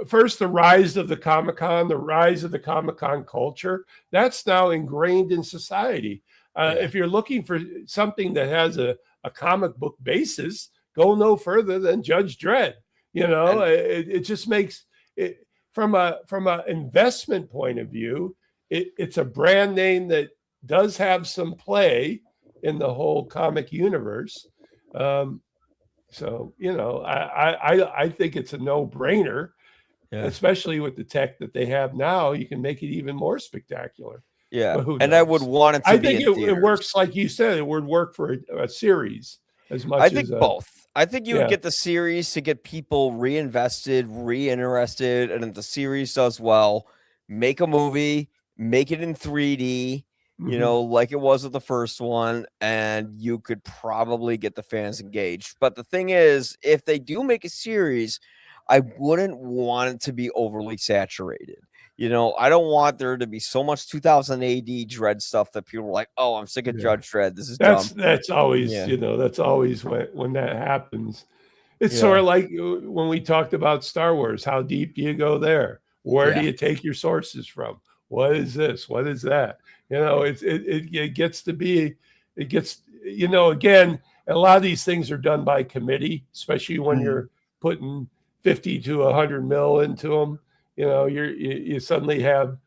first the rise of the Comic Con, the rise of the Comic Con culture. That's now ingrained in society. yeah. If you're looking for something that has a comic book basis, go no further than Judge Dredd. You know, And it just makes it from a investment point of view. It's a brand name that does have some play in the whole comic universe. Um, so I think it's a no brainer, yeah. especially with the tech that they have now. You can make it even more spectacular. Yeah. But who And I would knows? want it to I be think in it theaters. works like you said. It would work for a series as I much think as both. I think you would yeah, get the series to get people reinvested, re-interested, and if the series does well, make a movie, make it in 3D, hmm like it was with the first one, and you could probably get the fans engaged. But the thing is, if they do make a series, I wouldn't want it to be overly saturated. I don't want there to be so much 2000 AD Dread stuff that people are like, "Oh, I'm sick of yeah. Judge Dredd. This is dumb." That's always Yeah. that's always when that happens. It's sort Yeah. of like when we talked about Star Wars. How deep do you go there? Where do Yeah. you take your sources from? What is this? What is that? Yeah. It gets to be, it gets, again, a lot of these things are done by committee, especially when Mhm. you're putting 50 to 100 mil into them. You suddenly have,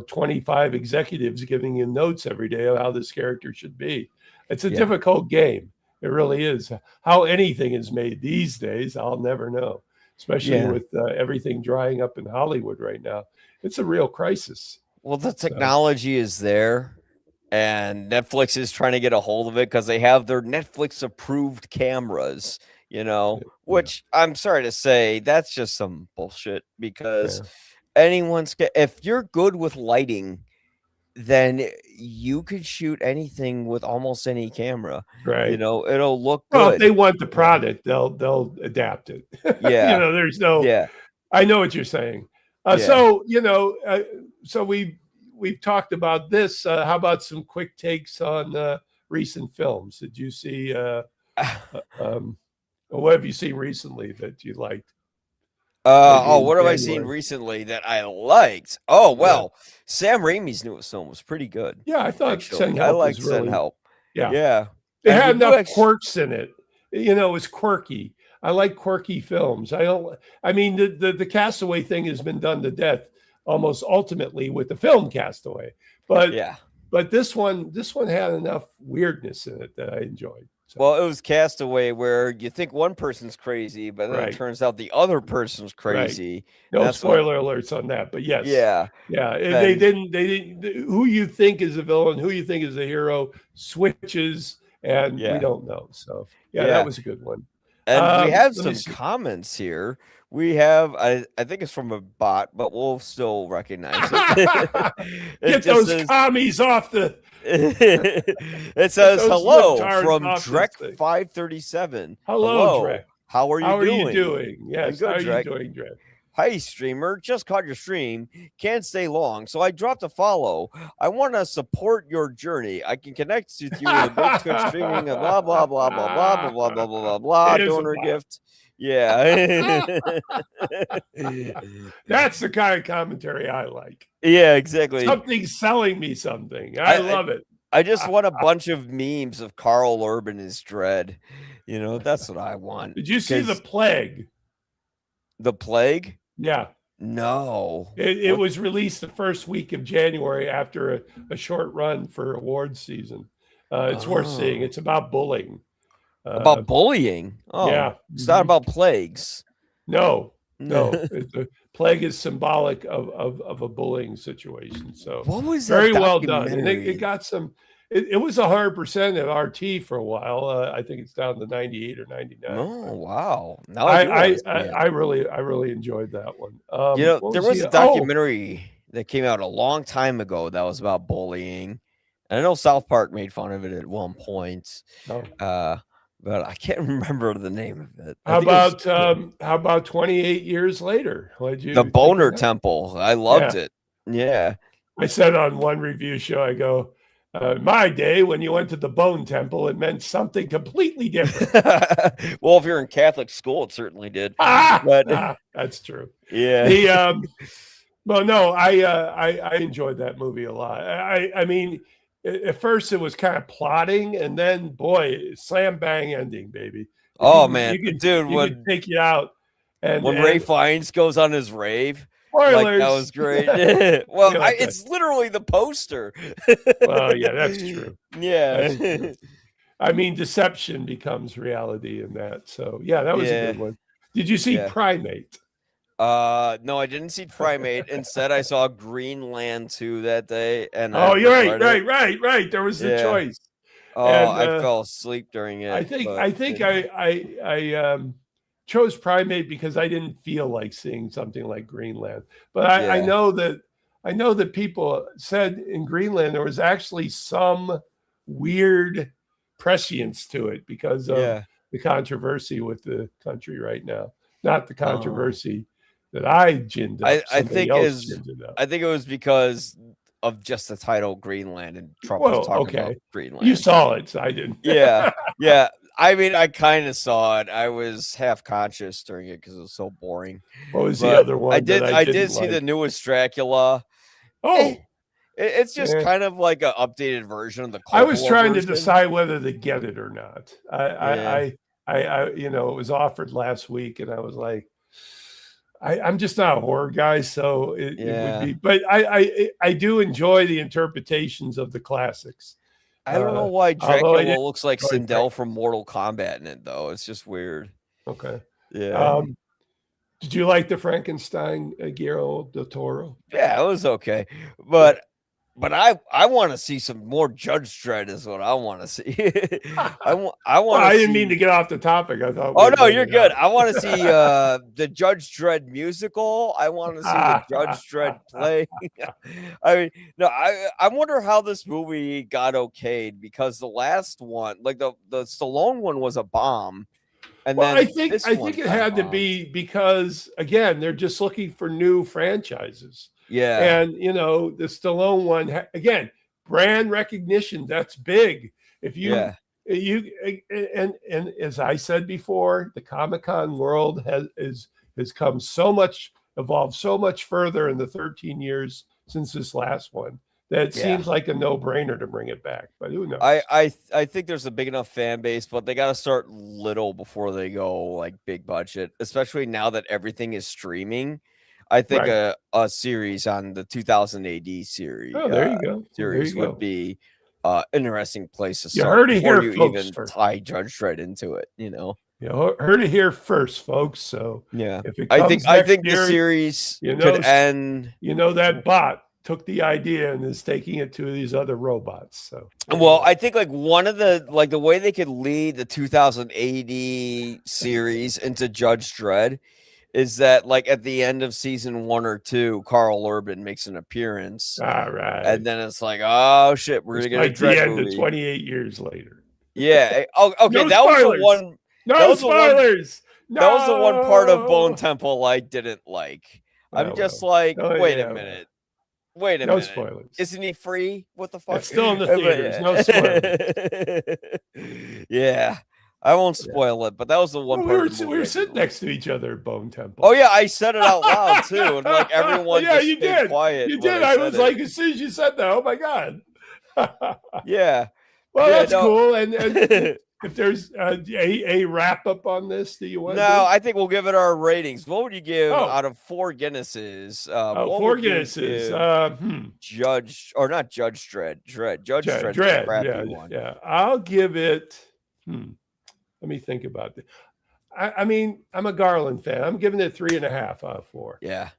25 executives giving you notes every day of how this character should be. It's a Yeah. difficult game. It really is. How anything is made these days, I'll never know, especially Yeah. with everything drying up in Hollywood right now. It's a real crisis. Well, the So, technology is there, and Netflix is trying to get a hold of it because they have their Netflix approved cameras, yeah, which I'm sorry to say, that's just some bullshit because yeah, if you're good with lighting, then you could shoot anything with almost any camera. right. It'll look Well, if good. they want the Yeah. product, they'll adapt it. Yeah. There's no. Yeah. I know what you're saying. Yeah. So we've talked about this. How about some quick takes on recent films? Did you see? What have you seen recently that you liked? Maybe in What have I seen January. recently that I liked? Oh, Yeah, well, Sam Raimi's newest film was pretty good, yeah. I thought Send actually. I Help was liked Send really. Help. Yeah, Yeah. it And had did you enough actually quirks in it. It was quirky. I like quirky films. I don't. I mean, the Castaway thing has been done to death almost ultimately with the film Castaway, but Yeah. this one had enough weirdness in it that I enjoyed. So Well, it was Castaway where you think one person's crazy, but then it right, turns out the other person's right. crazy. And No that's when spoiler alerts on that, but yes, yeah. yeah. They Then didn't. They didn't. Who you think is a villain, who you think is a hero, switches, and we yeah. don't know. So yeah, that Yeah. was a good one. And we have Let me some see. comments here. We have I think it's from a bot, but we'll still recognize it. It Get just those says commies off the. it Get says those hello libtards from off this Drek thing. 537. Hello, Hello. Dredd. How are you How are you doing? doing? I'm Yes, how good, are you Drek. doing, Dredd? Hi, streamer. Just caught your stream. Can't stay long, so I dropped a follow. I want to support your journey. I can connect with you with a great Twitch streaming and blah blah blah blah blah blah blah blah blah blah blah. It is a Donor bot. gift. Yeah. That's the kind of commentary I like. Yeah, exactly. Something's selling me something. I love it. I just want a bunch of memes of Carl Urban as Dredd. You know, that's what I want. Did you see The 'Cause Plague? The Plague? Yeah. No. It was released the first week of January after a short run for awards season. It's worth seeing. Oh. It's about bullying. About bullying? Oh, Yeah. it's not about plagues. No. The plague is symbolic of a bullying situation. So What was that very well done. And documentary? it got some. It was 100% at RT for a while. I think it's down to 98 or 99. Oh, wow. Now I do wanna see it. I really enjoyed that one. You know, What there was a oh, documentary that came out a long time ago that was about bullying. And I know South Park made fun of it at one point. oh. But I can't remember the name of it. I How think it was how about 28 years later? What'd you The think Boner of that? Temple. I loved Yeah. it. Yeah. I said on one review show, I go, my day, when you went to the Bone Temple, it meant something completely different. Well, if you're in Catholic school, it certainly did. But That's true. yeah. The well, no, I enjoyed that movie a lot. I mean, at first it was kind of plotting, and then boy, slam bang ending, baby. Oh man, you dude, could take you out. And when Ray Fiennes goes on his rave, spoilers. like that was great. Well, it's literally the poster. Well, yeah, that's true. Yeah. That's true. I mean, deception becomes reality in that. So yeah, that was a good one. Did you see Primate? No, I didn't see Primate. Instead, I saw Greenland 2 that day. And you're right. There was the choice. Oh, and, I fell asleep during it. I think I chose Primate because I didn't feel like seeing something like Greenland. But I know that people said in Greenland there was actually some weird prescience to it because of the controversy with the country right now. Not the controversy that I ginned up. I think it was because of just the title Greenland, and Trump was talking about Greenland. You saw it, so I didn't. Yeah. I mean, I kind of saw it. I was half conscious during it because it was so boring. What was the other one? I did see the newest Dracula. Oh, it's just kind of like an updated version of the. I was trying to decide whether to get it or not. I it was offered last week, and I was like, I'm just not a horror guy, so it would be. But I do enjoy the interpretations of the classics. I don't know why Dracula looks like Sindel from Mortal Kombat in it, though. It's just weird. Okay. Yeah. Did you like the Frankenstein Guillermo del Toro? Yeah, it was okay, but I want to see some more Judge Dredd. Is what I want to see. I want. I didn't mean to get off the topic. I thought. Oh no, you're good. I want to see the Judge Dredd musical. I want to see the Judge Dredd play. I mean, no, I wonder how this movie got okayed, because the last one, like the Stallone one, was a bomb. And then I think it had to be because, again, they're just looking for new franchises. Yeah. And, the Stallone one, again, brand recognition, that's big. If you, and as I said before, the Comic-Con world has come evolved so much further in the 13 years since this last one, that it seems like a no-brainer to bring it back. But who knows? I think there's a big enough fan base, but they got to start little before they go like big budget, especially now that everything is streaming. I think a series on the 2000 AD series. Oh, there you go. Series would be interesting place to you start. Heard it here, you folks, even tie Judge Dredd into it. You heard it here first, folks. So if it comes I think year, the series could end. That bot took the idea and is taking it to these other robots. So I think like one of the way they could lead the 2000 AD series into Judge Dredd is that like at the end of season 1 or 2, Carl Urban makes an appearance. All right. And then it's like, oh shit, we're gonna get a Dredd movie. Of 28 years later. Yeah. Oh, okay. That was the one. No spoilers. That was the one part of Bone Temple I didn't like. I'm just like, wait a minute. Wait a minute. No spoilers. Isn't he free? What the fuck? It's still in the theaters. No spoilers. Yeah. I won't spoil it, but that was the one Well, part we of the movie were I sitting didn't next to each other at Bone Temple. Oh yeah, I said it out loud too, and like everyone yeah, just you stayed did. quiet. You when did. I I said was it. like, as soon as you said that, oh my god. Yeah. Well, Yeah, that's no. cool. And if there's a wrap up on this that you want to do? No, I think we'll give it our ratings. What would you give Oh. out of 4 Guinnesses? Oh, What 4 would you Guinnesses. give Judge, or not Judge Dredd. Judge Dredd's a Dredd. crappy Yeah, one. yeah. I'll give it. Let me think about it. I mean, I'm a Garland fan. I'm giving it 3.5 out of 4. Yeah.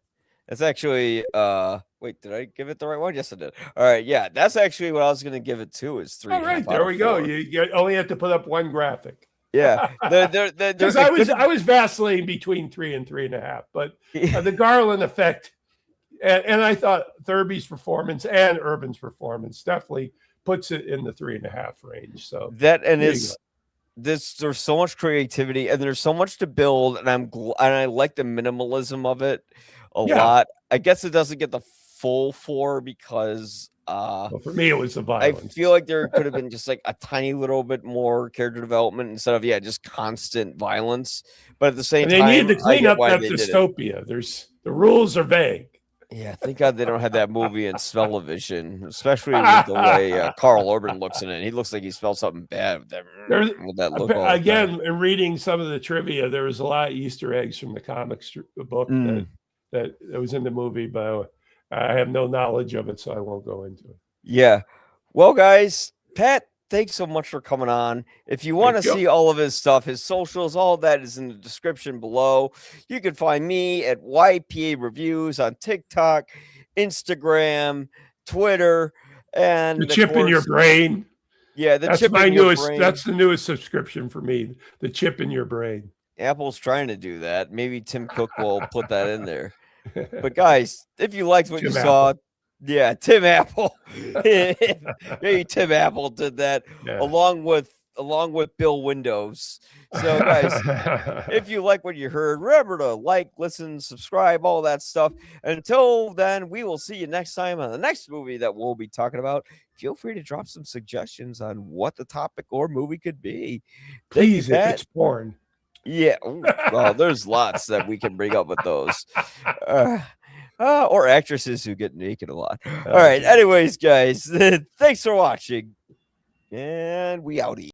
That's actually wait, did I give it the right one? Yes, I did. All right, yeah, that's actually what I was gonna give it to, is 3.5 All right, out there of we go. 4. You only have to put up one graphic. Yeah. Because I was vacillating between 3 and 3.5, but the Garland effect, and I thought Thurby's performance and Urban's performance definitely puts it in the 3.5 range. So that, and there's so much creativity and there's so much to build, and I like the minimalism of it a lot. I guess it doesn't get the full 4 because well, for me it was the violence. I feel like there could have been just like a tiny little bit more character development instead of just constant violence. But at the same time, they need to clean up that dystopia. The rules are vague. Yeah, thank God they don't have that movie in smell-o-vision, especially with the way Carl Urban looks in it. He looks like he smells something bad with that look. Again, in reading some of the trivia, there was a lot of Easter eggs from the comics book that was in the movie, but I have no knowledge of it, so I won't go into it. Yeah. Well, guys, Pat, thanks so much for coming on. If you want to see all of his stuff, his socials, all that is in the description below. You can find me at YPA Reviews on TikTok, Instagram, Twitter, and the chip in your brain. Yeah, that's the newest subscription for me. The chip in your brain. Apple's trying to do that. Maybe Tim Cook will put that in there. But guys, if you liked what you saw, yeah, Tim Apple. Maybe Tim Apple did that along with Bill Windows. So guys, if you like what you heard, remember to like, listen, subscribe, all that stuff. And until then, we will see you next time on the next movie that we'll be talking about. Feel free to drop some suggestions on what the topic or movie could be. Please, if it's porn. Yeah. Well, there's lots that we can bring up with those. Or actresses who get naked a lot. All right. Anyways, guys, thanks for watching. And we outie.